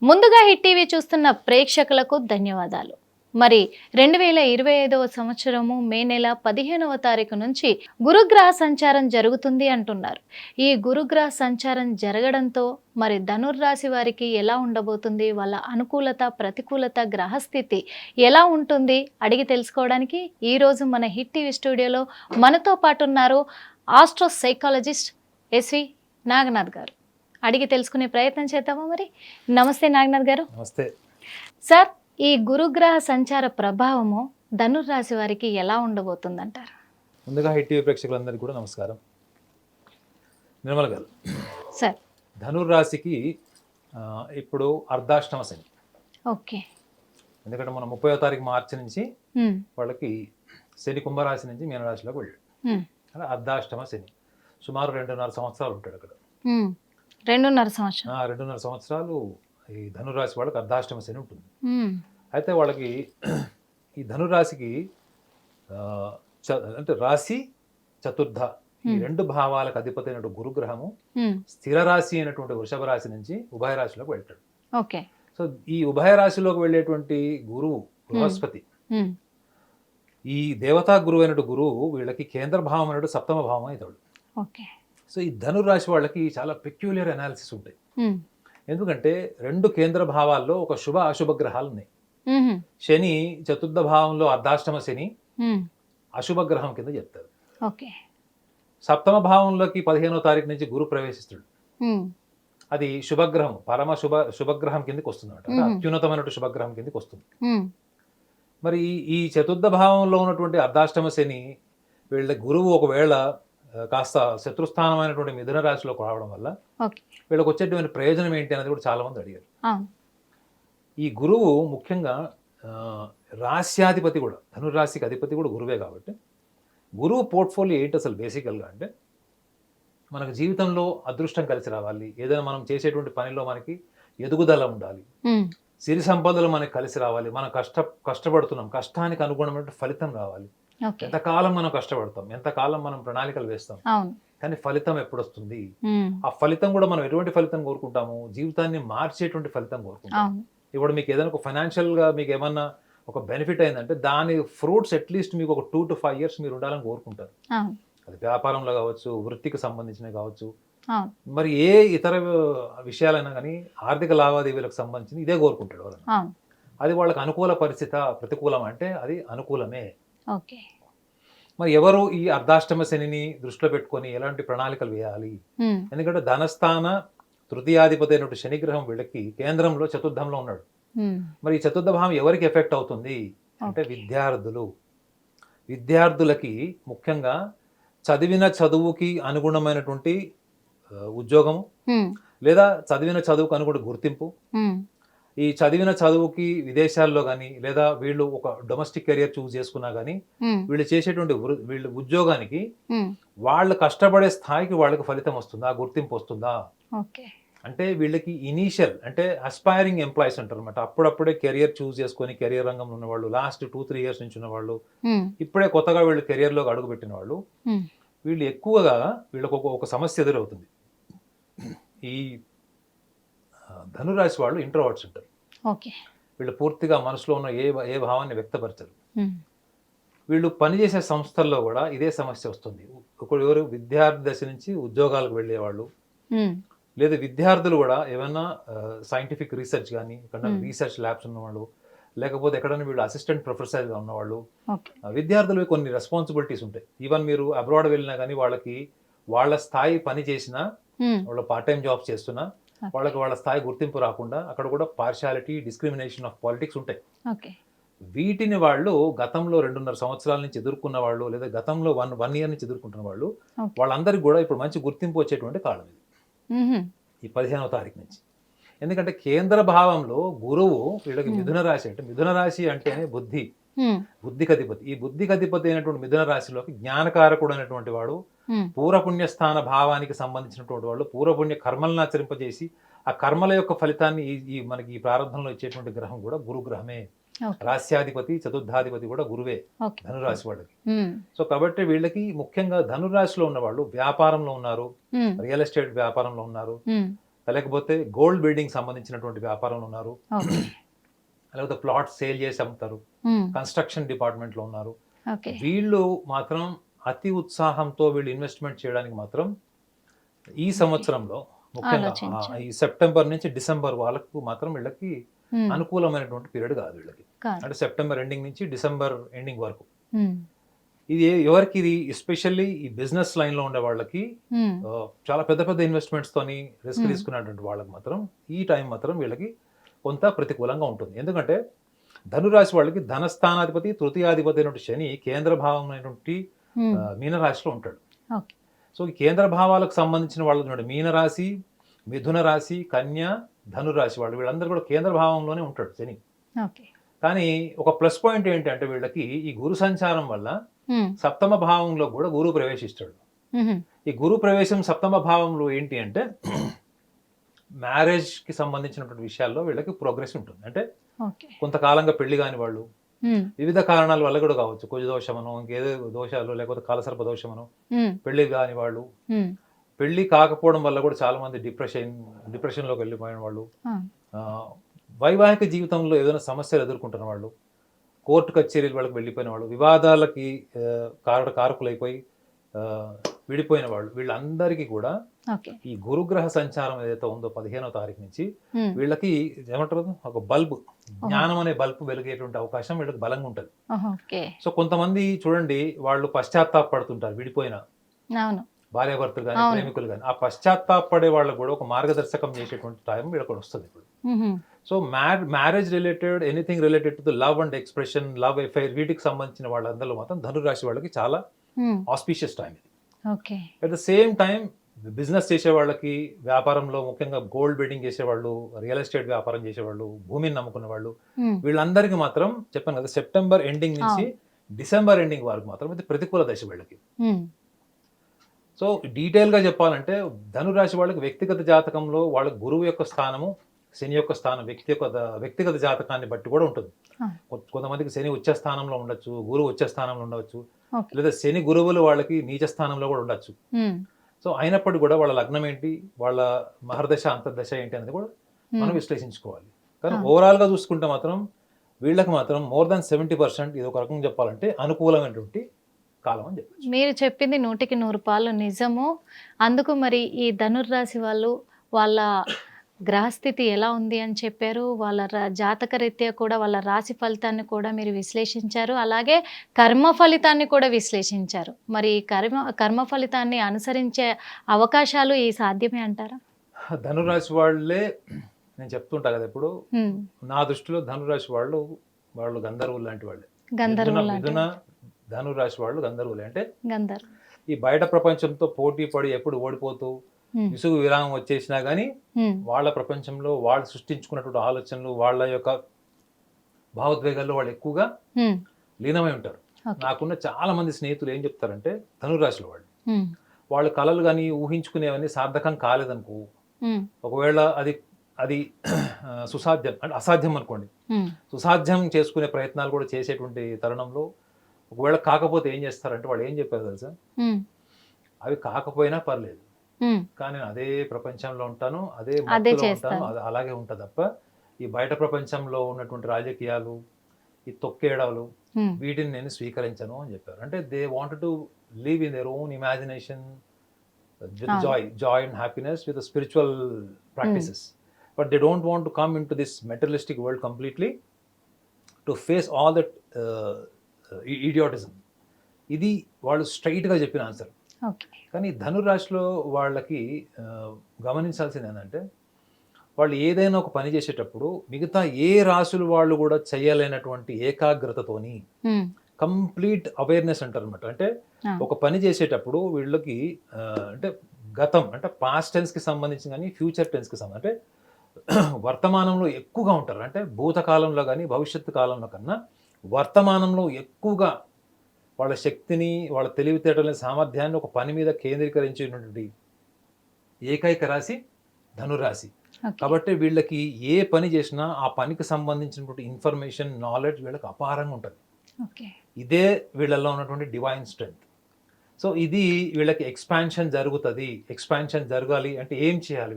ముందుగా hit TV చూస్తున్న ప్రేక్షకులకు ధన్యవాదాలు. మరి 2025వ సంవత్సరము మే నెల 15వ తారీఖు నుంచి గురుగ్రహ సంచారం జరుగుతుంది అంటున్నారు. ఈ గురుగ్రహ సంచారం జరగడంతో మరి ధనుర్రాశి వారికి ఎలా ఉండబోతుంది, వాళ్ళ అనుకూలత ప్రతికూలత గ్రహస్థితి ఎలా ఉంటుంది అడిగి తెలుసుకోవడానికి ఈరోజు మన హిట్ టీవీ స్టూడియోలో మనతో పాటు ఉన్నారు ఆస్ట్రో సైకాలజిస్ట్ ఎస్వి నాగనాథ్ గారు. అడిగి తెలుసుకునే ప్రయత్నం చేద్దామా మరి. నమస్తే నాగనాథ్ గారు. నమస్తే సార్, ఈ గురుగ్రహ సంచార ప్రభావము ధనుర్రాశి వారికి ఎలా ఉండబోతుందంటారు? ముందుగా హిట్ టీవీ ప్రేక్షకులందరికీ కూడా నమస్కారం. నిర్మల గారు, సార్ ధనుర్రాశికి ఇప్పుడు అర్ధాష్టమ శని. ఓకే. ఎందుకంటే మనం 30వ తారీఖు మార్చి నుంచి వాళ్ళకి శని కుంభరాశి నుంచి మీనరాశిలోకి వెళ్ళాడు. అలా అర్ధాష్టమ శని సుమారు 2.5 సంవత్సరాలు ఉంటాడు అక్కడ. 2.5 సంవత్సరాలు ఈ ధనురాశి వాళ్ళకి అర్ధాష్టమ శని ఉంటుంది. అయితే వాళ్ళకి ఈ ధనురాశికి అంటే రాశి చతుర్థ ఈ రెండు భావాలకు అధిపతి అయినటువంటి గురుగ్రహము స్థిర రాశి అయినటువంటి వృషభ రాశి నుంచి ఉభయ రాశిలోకి వెళ్తాడు. ఓకే. సో ఈ ఉభయ రాశిలోకి వెళ్ళేటువంటి గురువు బృహస్పతి, ఈ దేవతా గురువు అయినటువంటి గురువు వీళ్ళకి కేంద్ర భావం అయినటువంటి సప్తమ భావం అవుతాడు. ఓకే. సో ఈ ధనురాశి వాళ్ళకి చాలా పెక్యులర్ అనాలిసిస్ ఉంటాయి. ఎందుకంటే రెండు కేంద్ర భావాల్లో ఒక శుభ అశుభ గ్రహాలు ఉన్నాయి. శని చతుర్థ భావంలో అర్ధాష్టమ శని అశుభ గ్రహం కింద చెప్తారు. ఓకే. సప్తమ భావంలోకి 15వ తారీఖు నుంచి గురు ప్రవేశిస్తాడు. అది శుభగ్రహం, పరమ శుభగ్రహం కిందకి వస్తుంది అనమాట. అత్యున్నతమైన శుభగ్రహం కిందకి వస్తుంది. మరి ఈ చతుర్థ భావంలో ఉన్నటువంటి అర్ధాష్టమ శని వీళ్ళ గురువు ఒకవేళ కాస్త శత్రుస్థానమైనటువంటి మిథున రాశిలోకి రావడం వల్ల వీళ్ళకి వచ్చేటువంటి ప్రయోజనం ఏంటి అనేది కూడా చాలా మంది అడిగారు. ఈ గురువు ముఖ్యంగా రాశ్యాధిపతి కూడా, ధనురాశికి అధిపతి కూడా గురువే కాబట్టి గురువు పోర్ట్ఫోలియో ఏంటి అసలు బేసికల్గా అంటే మనకు జీవితంలో అదృష్టం కలిసి రావాలి, ఏదైనా మనం చేసేటువంటి పనిలో మనకి ఎదుగుదల ఉండాలి, సిరి సంపదలు మనకి కలిసి రావాలి, మనం కష్టపడుతున్నాం, కష్టానికి అనుగుణమైన ఫలితం రావాలి. ఎంతకాలం మనం కష్టపడతాం, ఎంతకాలం మనం ప్రణాళికలు వేస్తాం, కానీ ఫలితం ఎప్పుడు వస్తుంది? ఆ ఫలితం కూడా మనం ఎటువంటి ఫలితం కోరుకుంటాము? జీవితాన్ని మార్చేటువంటి ఫలితం కోరుకుంటాం. ఇప్పుడు మీకు ఏదైనా ఒక ఫైనాన్షియల్ గా మీకు ఏమన్నా ఒక బెనిఫిట్ అయిందంటే దాని ఫ్రూట్స్ అట్లీస్ట్ మీకు ఒక 2 to 5 years మీరు ఉండాలని కోరుకుంటారు. అది వ్యాపారంలో కావచ్చు, వృత్తికి సంబంధించినవి కావచ్చు, మరి ఏ ఇతర విషయాలైనా కానీ ఆర్థిక లావాదేవీలకు సంబంధించి ఇదే కోరుకుంటాడు ఎవరైనా. అది వాళ్ళకి అనుకూల పరిస్థితి, ప్రతికూలం అంటే అది అనుకూలమే. మరి ఎవరు ఈ అర్ధాష్టమ శనిని దృష్టిలో పెట్టుకొని ఎలాంటి ప్రణాళికలు వేయాలి? ఎందుకంటే ధనస్థాన తృతీయాధిపతి అయినటువంటి శనిగ్రహం వీళ్ళకి కేంద్రంలో చతుర్థంలో ఉన్నాడు. మరి ఈ చతుర్థ భావం ఎవరికి ఎఫెక్ట్ అవుతుంది అంటే విద్యార్థులకి ముఖ్యంగా చదివిన చదువుకి అనుగుణమైనటువంటి ఉద్యోగము, లేదా చదివిన చదువుకు అనుగుణ గుర్తింపు, ఈ చదివిన చదువుకి విదేశాల్లో కానీ లేదా వీళ్ళు ఒక డొమెస్టిక్ కెరియర్ చూస్ చేసుకున్నా కానీ వీళ్ళు చేసేటువంటి వీళ్ళ ఉద్యోగానికి వాళ్ళు కష్టపడే స్థాయికి వాళ్ళకి ఫలితం వస్తుందా, గుర్తింపు వస్తుందా? అంటే వీళ్ళకి ఇనీషియల్ అంటే అస్పైరింగ్ ఎంప్లాయీస్ అంటారు అనమాట. అప్పుడప్పుడే కెరియర్ చూస్ చేసుకొని కెరియర్ రంగంలో ఉన్న వాళ్ళు, లాస్ట్ 2-3 years నుంచి ఉన్న వాళ్ళు, ఇప్పుడే కొత్తగా వీళ్ళు కెరియర్లోకి అడుగు పెట్టిన వాళ్ళు, వీళ్ళు ఎక్కువగా వీళ్ళకు ఒక సమస్య ఎదురవుతుంది. ఈ ధనురాశి వాళ్ళు ఇంట్రోవర్ట్స్ ఉంటారు. వీళ్ళు పూర్తిగా మనసులో ఉన్న ఏ భావాన్ని వ్యక్తపరచరు. వీళ్ళు పనిచేసే సంస్థల్లో కూడా ఇదే సమస్య వస్తుంది. ఎవరు విద్యార్థి దశ నుంచి ఉద్యోగాలకు వెళ్ళేవాళ్ళు, లేదా విద్యార్థులు కూడా ఏమైనా సైంటిఫిక్ రీసెర్చ్ కానీ ఎక్కడైనా రీసెర్చ్ ల్యాబ్స్ ఉన్నవాళ్ళు, లేకపోతే ఎక్కడైనా వీళ్ళు అసిస్టెంట్ ప్రొఫెసర్గా ఉన్నవాళ్ళు, విద్యార్థులు కొన్ని రెస్పాన్సిబిలిటీస్ ఉంటాయి. ఈవెన్ మీరు అబ్రాడ్ వెళ్ళినా కానీ వాళ్ళకి వాళ్ళ స్థాయి పని చేసినా, వాళ్ళ పార్ట్ టైం జాబ్స్ చేస్తున్నా వాళ్ళకి వాళ్ళ స్థాయి గుర్తింపు రాకుండా అక్కడ కూడా పార్షియాలిటీ, డిస్క్రిమినేషన్ ఆఫ్ పాలిటిక్స్ ఉంటాయి. వీటిని వాళ్ళు గతంలో 2.5 సంవత్సరాల నుంచి ఎదుర్కొన్న వాళ్ళు, లేదా గతంలో 1 year నుంచి ఎదుర్కొంటున్న వాళ్ళు, వాళ్ళందరికీ కూడా ఇప్పుడు మంచి గుర్తింపు వచ్చేటువంటి కాలం ఇది ఈ 15వ తారీఖు నుంచి. ఎందుకంటే కేంద్ర భావంలో గురువు వీళ్ళకి మిథున రాశి, అంటే మిథున రాశి అంటేనే బుద్ధికి అధిపతి. ఈ బుద్ధికి అధిపతి అయినటువంటి మిథున రాశిలోకి జ్ఞానకారకుడు అయినటువంటి వాడు, పూర్వపుణ్య స్థాన భావానికి సంబంధించినటువంటి వాళ్ళు పూర్వపుణ్య కర్మలను ఆచరింపజేసి ఆ కర్మల యొక్క ఫలితాన్ని ఈ మనకి ఈ ప్రారంభంలో ఇచ్చేటువంటి గ్రహం కూడా గురుగ్రహమే. రాశ్యాధిపతి చతుర్థాధిపతి కూడా గురువే ధనురాశి వాళ్ళకి. సో కాబట్టి వీళ్ళకి ముఖ్యంగా ధనురాశిలో ఉన్న వాళ్ళు వ్యాపారంలో ఉన్నారు, రియల్ ఎస్టేట్ వ్యాపారంలో ఉన్నారు, లేకపోతే గోల్డ్ బిల్డింగ్ సంబంధించినటువంటి వ్యాపారంలో ఉన్నారు, ఓకే. లేకపోతే ప్లాట్ సేల్ చేసి అమ్ముతారు, కన్స్ట్రక్షన్ డిపార్ట్మెంట్లో ఉన్నారు. ఓకే. వీళ్ళు మాత్రం అతి ఉత్సాహంతో వీళ్ళు ఇన్వెస్ట్మెంట్ చేయడానికి మాత్రం ఈ సంవత్సరంలో ముఖ్యంగా ఆలోచించారు. ఈ సెప్టెంబర్ నుంచి డిసెంబర్ వాళ్ళకు మాత్రం వీళ్ళకి ఉమ్, అనుకూలమైనటువంటి పీరియడ్ కాదు వీళ్ళకి. కాదు. అంటే సెప్టెంబర్ ఎండింగ్ నుంచి డిసెంబర్ ఎండింగ్ వరకు. ఉమ్, ఇది ఎవరికి ఇది ఎస్పెషల్లీ ఈ బిజినెస్ లైన్ లో ఉండే వాళ్ళకి ఉమ్, చాలా పెద్ద పెద్ద ఇన్వెస్ట్మెంట్స్ తోని రిస్క్ Hmm. తీసుకున్నటువంటి వాళ్ళకి మాత్రం ఈ టైం మాత్రం వీళ్ళకి కొంత ప్రతికూలంగా ఉంటుంది. ఎందుకంటే ధనురాశి వాళ్ళకి ధనస్థానాధిపతి తృతీయాధిపతి అయినటువంటి శని కేంద్ర భావం అయినటువంటి ఉమ్, మీనరాశిలో ఉంటాడు. ఓకే. సో ఈ కేంద్ర భావాలకు సంబంధించిన వాళ్ళు ఉన్నాడు, మీనరాశి, మిథున రాశి, కన్య, ధనురాశి వాళ్ళు వీళ్ళందరూ కూడా కేంద్ర భావంలోనే ఉంటాడు శని. ఓకే. కానీ ఒక ప్లస్ పాయింట్ ఏంటంటే వీళ్ళకి ఈ గురు సంచారం వల్ల ఉమ్, సప్తమ భావంలో కూడా గురువు ప్రవేశిస్తాడు. ఉమ్, ఈ గురు ప్రవేశం సప్తమ భావంలో ఏంటి అంటే మ్యారేజ్ కి సంబంధించినటువంటి విషయాల్లో వీళ్ళకి ప్రోగ్రెస్ ఉంటుంది. అంటే ఓకే. కొంతకాలంగా పెళ్లి కాని వాళ్ళు ఉమ్, వివిధ కారణాల వల్ల కూడా కావచ్చు, కుజ దోషమనో ఇంకేదో దోషాలు, లేకపోతే కాలసర్ప దోషమనో, ఉమ్, పెళ్లి కాని వాళ్ళు, ఉమ్, పెళ్లి కాకపోవడం వల్ల కూడా చాలా మంది డిప్రెషన్లోకి వెళ్ళిపోయిన వాళ్ళు, ఆ, ఆ, వైవాహిక జీవితంలో ఏదైనా సమస్యలు ఎదుర్కొంటున్న వాళ్ళు, కోర్టు కచేరీలు వాళ్ళకి వెళ్ళిపోయిన వాళ్ళు, వివాదాలకి కారకులైపోయి విడిపోయిన వాళ్ళు, వీళ్ళందరికీ కూడా ఓకే. ఈ గురుగ్రహ సంచారం ఏదైతే ఉందో 15వ తారీఖు నుంచి ఉమ్, వీళ్ళకి ఏమంటారు ఒక బల్బ్, జ్ఞానం అనే బల్బ్ వెలిగేటువంటి అవకాశం వీళ్ళకి బలంగా ఉంటుంది. ఓకే. సో కొంతమంది చూడండి వాళ్ళు పశ్చాత్తాపడుతుంటారు విడిపోయిన అవును. భార్యాభర్తలు కానీ అవును. ప్రేమికులు కానీ, ఆ పశ్చాత్తాపడే వాళ్ళకు కూడా ఒక మార్గదర్శకం చేసేటువంటి టైం వీళ్ళకి వస్తుంది ఇప్పుడు. ఉహుం, so marriage related, anything related to the love and expression, love affair, వీటికి సంబంధించిన వాళ్ళందరిలో మాత్రం ధనురాశి వాళ్ళకి చాలా ఉమ్, ఆస్పీషియస్ టైం ఇది. Okay. At the same time business చేసే వాళ్ళకి, వ్యాపారంలో ముఖ్యంగా గోల్డ్ బెట్టింగ్ చేసేవాళ్ళు, రియల్ ఎస్టేట్ వ్యాపారం చేసేవాళ్ళు, భూమిని నమ్ముకున్న వాళ్ళు, ఉమ్, వీళ్ళందరికీ మాత్రం చెప్పాను కదా సెప్టెంబర్ ఎండింగ్ నుంచి డిసెంబర్ ఎండింగ్ వరకు మాత్రం ఇది ప్రతికూల దశ వీళ్ళకి. ఉమ్, సో డీటెయిల్గా చెప్పాలంటే ధనురాశి వాళ్ళకి వ్యక్తిగత జాతకంలో వాళ్ళ గురువు యొక్క స్థానము, శని యొక్క స్థానం వ్యక్తిగత జాతకాన్ని బట్టి కూడా ఉంటుంది. ఆ. కొంతమందికి శని ఉచ్చ స్థానంలో ఉండొచ్చు, గురువు ఉచ్చ స్థానంలో ఉండవచ్చు, ఓకే. లేదా శని గురువులు వాళ్ళకి నీచ స్థానంలో కూడా ఉండొచ్చు. ఉమ్, సో అయినప్పటికీ కూడా వాళ్ళ లగ్నం ఏంటి, వాళ్ళ మహర్దశ అంతర్దశ ఏంటి అనేది కూడా మనం విశ్లేషించుకోవాలి. కానీ ఓవరాల్గా చూసుకుంటే మాత్రం వీళ్ళకి మాత్రం మోర్ దాన్ 70% ఇది ఒక రకంగా చెప్పాలంటే అనుకూలమైనటువంటి కాలం అని చెప్పచ్చు. మీరు చెప్పింది 100% నిజము. అందుకు మరి ఈ ధనుర్రాశి వాళ్ళు వాళ్ళ గ్రహస్థితి ఎలా ఉంది అని చెప్పారు. వాళ్ళ జాతక రీత్యా కూడా వాళ్ళ రాశి ఫలితాన్ని కూడా మీరు విశ్లేషించారు. అలాగే కర్మ ఫలితాన్ని కూడా విశ్లేషించారు. మరి ఈ కర్మ ఫలితాన్ని అనుసరించే అవకాశాలు ఈ సాధ్యమే అంటారా? ధనురాశి వాళ్ళే నేను చెప్తుంటా కదా ఇప్పుడు, ఉమ్, నా దృష్టిలో ధనురాశి వాళ్ళు గంధర్వులు లాంటి వాళ్ళే. గంధర్వులు మిథున ధనురాశి వాళ్ళు గంధర్వులే. అంటే గంధర్వ. ఈ బయట ప్రపంచంతో పోటీ పడి ఎప్పుడు ఓడిపోతూ ఉమ్, విసుగు విరామం వచ్చేసినా కానీ ఉమ్, వాళ్ళ ప్రపంచంలో వాళ్ళు సృష్టించుకున్నటువంటి ఆలోచనలు, వాళ్ళ యొక్క భావోద్వేగాల్లో వాళ్ళు ఎక్కువగా ఉమ్, లీనమై ఉంటారు. ఓకే. నాకున్న చాలా మంది స్నేహితులు ఏం చెప్తారంటే ధనురాశిలో ఉమ్, వాళ్ళ కళలు కానీ ఊహించుకునేవన్నీ సార్థకం కాలేదనుకో, ఉమ్, ఒకవేళ అది సుసాధ్యం అంటే అసాధ్యం అనుకోండి, ఉమ్, సుసాధ్యం చేసుకునే ప్రయత్నాలు కూడా చేసేటువంటి తరుణంలో ఒకవేళ కాకపోతే ఏం చేస్తారంటే వాళ్ళు ఏం చెప్పారు తెలుసా, ఉమ్, అవి కాకపోయినా పర్లేదు ఉమ్, కానీ నేను అదే ప్రపంచంలో ఉంటాను, అదే అదే మత్తులో చేస్తాను. ఉంటాను, అది అలాగే ఉంటుంది తప్ప ఈ బయట ప్రపంచంలో ఉన్నటువంటి రాజకీయాలు, ఈ తొక్కేడాలు, ఉమ్, వీటిని నేను స్వీకరించను అని చెప్పారు. అంటే they want to live in their own imagination with joy and happiness with spiritual practices, but they don't want to come in to this materialistic world completely to face all that idiotism. ఇది వాళ్ళు స్ట్రైట్గా చెప్పిన answer. Okay. కానీ ధనురాశిలో వాళ్ళకి గమనించాల్సింది ఏంటంటే వాళ్ళు ఏదైనా ఒక పని చేసేటప్పుడు మిగతా ఏ రాశులు వాళ్ళు కూడా చేయలేనటువంటి ఏకాగ్రతతోని, ఉమ్, కంప్లీట్ అవేర్నెస్ అంటారు అనమాట. అంటే ఆ, ఒక పని చేసేటప్పుడు వీళ్ళకి అంటే గతం అంటే పాస్ట్ టెన్స్కి సంబంధించి కానీ ఫ్యూచర్ టెన్స్కి సంబంధించి అంటే వర్తమానంలో ఎక్కువగా ఉంటారు. అంటే భూతకాలంలో కానీ భవిష్యత్తు కాలంలో కన్నా వర్తమానంలో ఎక్కువగా వాళ్ళ శక్తిని, వాళ్ళ తెలివితేటలని, సామర్థ్యాన్ని ఒక పని మీద కేంద్రీకరించినటువంటి ఏకైక రాశి ధనురాశి. ఓకే. కాబట్టి వీళ్ళకి ఏ పని చేసినా ఆ పనికి సంబంధించినటువంటి ఇన్ఫర్మేషన్, నాలెడ్జ్ వీళ్ళకి అపారంగా ఉంటుంది. ఓకే. ఇదే వీళ్ళల్లో ఉన్నటువంటి డివైన్ స్ట్రెంగ్త్. సో ఇది వీళ్ళకి ఎక్స్పాన్షన్ జరగాలి అంటే ఏం చేయాలి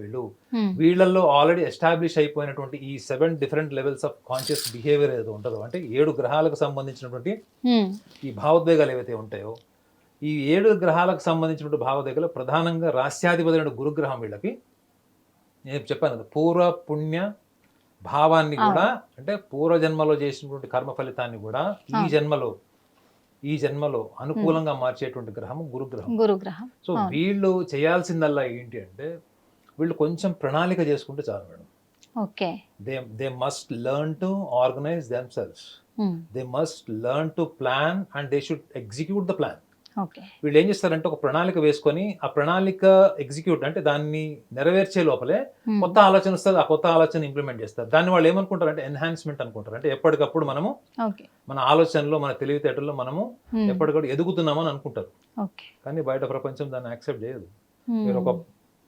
వీళ్ళల్లో ఆల్రెడీ ఎస్టాబ్లిష్ అయిపోయినటువంటి ఈ 7 different levels of conscious behaviour ఏదో ఉంటుందో, అంటే 7 గ్రహాలకు సంబంధించినటువంటి ఈ భావోద్వేగాలు ఏవైతే ఉంటాయో, ఈ 7 గ్రహాలకు సంబంధించినటువంటి భావోద్వేగాలు ప్రధానంగా రాస్యాధిపతి అయిన గురుగ్రహం వీళ్ళకి, నేను చెప్పాను కదా, పూర్వ పుణ్య భావాన్ని కూడా, అంటే పూర్వజన్మలో చేసినటువంటి కర్మ ఫలితాన్ని కూడా ఈ జన్మలో అనుకూలంగా మార్చేటువంటి గ్రహం గురుగ్రహం. సో వీళ్ళు చేయాల్సిందల్లా ఏంటి అంటే, వీళ్ళు కొంచెం ప్రణాళిక చేసుకుంటే చాలు madam. Okay, they must learn to organise themselves, they must learn to plan and they should execute the plan. వీళ్ళు ఏం చేస్తారంటే ఒక ప్రణాళిక వేసుకొని ఆ ప్రణాళిక ఎగ్జిక్యూట్ అంటే దాన్ని నెరవేర్చే లోపలే కొత్త ఆలోచన వస్తుంది, ఆ కొత్త ఆలోచన ఇంప్లిమెంట్ చేస్తారు. దాన్ని వాళ్ళు ఏమనుకుంటారు అంటే ఎన్హాన్స్మెంట్ అనుకుంటారు. అంటే ఎప్పటికప్పుడు మనము మన ఆలోచనలో, మన తెలివితేటల్లో మనము ఎప్పటికప్పుడు ఎదుగుతున్నామని అనుకుంటారు. కానీ బయట ప్రపంచం దాన్ని యాక్సెప్ట్ చేయదు. మీరు ఒక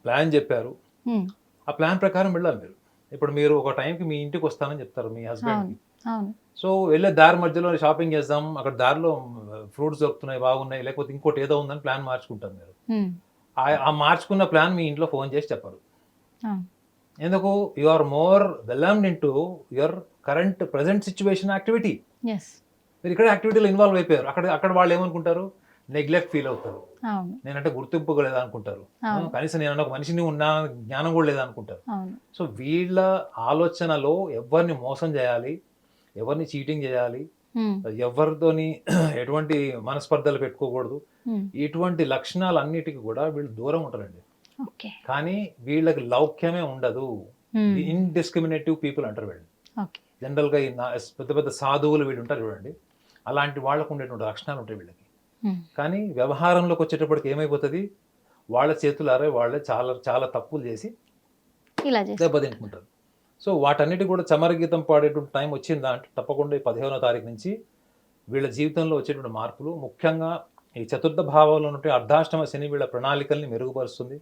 ప్లాన్ చెప్పారు, ఆ ప్లాన్ ప్రకారం వెళ్ళాలి మీరు. ఇప్పుడు మీరు ఒక టైంకి మీ ఇంటికి వస్తానని చెప్తారు మీ హస్బెండ్కి, సో వెళ్ళే దారి మధ్యలో షాపింగ్ చేద్దాం, అక్కడ దారిలో ఫ్రూట్స్ దొరుకుతున్నాయి బాగున్నాయి, లేకపోతే ఇంకోటి ఏదో ఉందని ప్లాన్ మార్చుకుంటారు మీరు. ఆ మార్చుకున్న ప్లాన్ మీ ఇంట్లో ఫోన్ చేసి చెప్పరు. ఎందుకు? You are more whelmed in to your current present situation activity. మీరు ఇక్కడ యాక్టివిటీలో ఇన్వాల్వ్ అయిపోయారు. అక్కడ వాళ్ళు ఏమనుకుంటారు? నెగ్లెక్ట్ ఫీల్ అవుతారు, నేనంటే గుర్తింపు లేదా అనుకుంటారు, కనీసం నేను ఒక మనిషిని ఉన్నా జ్ఞానం కూడా లేదా అనుకుంటారు. సో వీళ్ళ ఆలోచనలో ఎవరిని మోసం చేయాలి, ఎవరిని చీటింగ్ చేయాలి, ఎవరితోని ఎటువంటి మనస్పర్ధలు పెట్టుకోకూడదు, ఇటువంటి లక్షణాలు అన్నిటికీ కూడా వీళ్ళు దూరం ఉంటారండి. కానీ వీళ్ళకి లౌక్యమే ఉండదు. ఇన్డిస్క్రిమినేటివ్ పీపుల్ అంటారు వీళ్ళు. జనరల్ గా పెద్ద పెద్ద సాధువులు వీళ్ళు ఉంటారు చూడండి, అలాంటి వాళ్ళకు ఉండేటువంటి లక్షణాలు ఉంటాయి వీళ్ళకి. కానీ వ్యవహారంలోకి వచ్చేటప్పటికి ఏమైపోతుంది, వాళ్ళ చేతులారే వాళ్ళే చాలా చాలా తప్పులు చేసి దెబ్బతింటుకుంటారు. సో వాటన్నిటి కూడా చమరగీతం పాడేటువంటి టైం వచ్చిందా అంటే తప్పకుండా ఈ 15వ తారీఖు నుంచి వీళ్ళ జీవితంలో వచ్చేటువంటి మార్పులు, ముఖ్యంగా ఈ చతుర్థ భావంలో ఉంటే అర్ధాష్టమ శని వీళ్ళ ప్రణాళికల్ని మెరుగుపరుస్తుంది.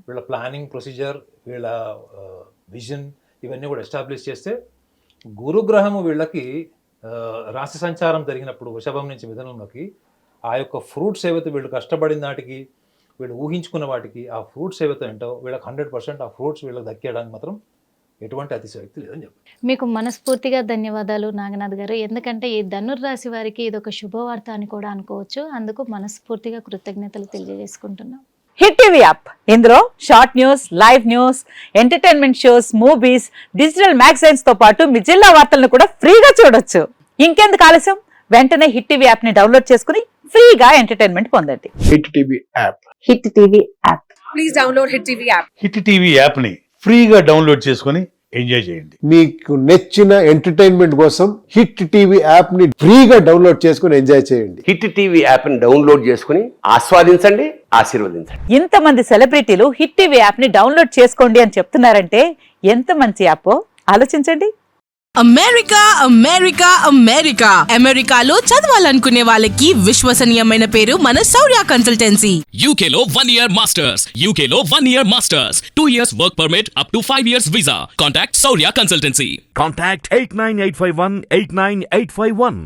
వీళ్ళ ప్లానింగ్ ప్రొసీజర్, వీళ్ళ విజన్ ఇవన్నీ కూడా ఎస్టాబ్లిష్ చేస్తే, గురుగ్రహము వీళ్ళకి రాశి సంచారం జరిగినప్పుడు వృషభం నుంచి మిథునంలోకి ఆ యొక్క ఫ్రూట్స్ ఏవైతే వీళ్ళు కష్టపడిన నాటికి, వీళ్ళు ఊహించుకున్న వాటికి ఆ ఫ్రూట్స్ ఏవైతే ఏంటో వీళ్ళకి 100% ఆ ఫ్రూట్స్ వీళ్ళకి దక్కేయడానికి మాత్రం ఎటువంటి అతిశయోక్తి లేదని చెప్పి మీకు మనస్ఫూర్తిగా ధన్యవాదాలు నాగనాథ్ గారు. ఎందుకంటే ఈ ధనుర్రాశి వారికి ఇది ఒక శుభవార్త అని కూడా అనుకోవచ్చు. అందుకు మనస్ఫూర్తిగా కృతజ్ఞతలు తెలియజేసుకుంటున్నాం. హిట్ టీవీ యాప్, ఇందులో short news, live news, entertainment shows, movies, digital magazines తో పాటు మీ జిల్లా వార్తలను కూడా ఫ్రీగా చూడొచ్చు. ఇంకెందుకు ఆలస్యం, వెంటనే హిట్ టీవీ యాప్ ని డౌన్లోడ్ చేసుకుని ఫ్రీగా ఎంటర్టైన్మెంట్ పొందండి. Hit TV app, hit TV app, please download hit TV app. Hit TV app ని ఫ్రీగా డౌన్లోడ్ చేసుకుని ఎంజాయ్ చేయండి. మీకు నచ్చిన ఎంటర్టైన్మెంట్ కోసం హిట్ టీవీ యాప్ ని ఫ్రీగా డౌన్లోడ్ చేసుకుని ఎంజాయ్ చేయండి. హిట్ టీవీ యాప్ ని డౌన్లోడ్ చేసుకుని ఆస్వాదించండి, ఆశీర్వదించండి. ఇంతమంది సెలబ్రిటీలు హిట్ టీవీ యాప్ ని డౌన్లోడ్ చేసుకోండి అని చెప్తున్నారంటే ఎంత మంచి యాప్ ఆలోచించండి. అమెరికా అమెరికా అమెరికా అమెరికాలో చదవాలనుకునే వాళ్ళకి విశ్వసనీయమైన పేరు మన శౌర్య కన్సల్టెన్సీ. UK లో 1 year masters, UK లో 1 year masters, 2 years work permit up to 5 years visa. Contact Saurya Consultancy. Contact 89851 89851.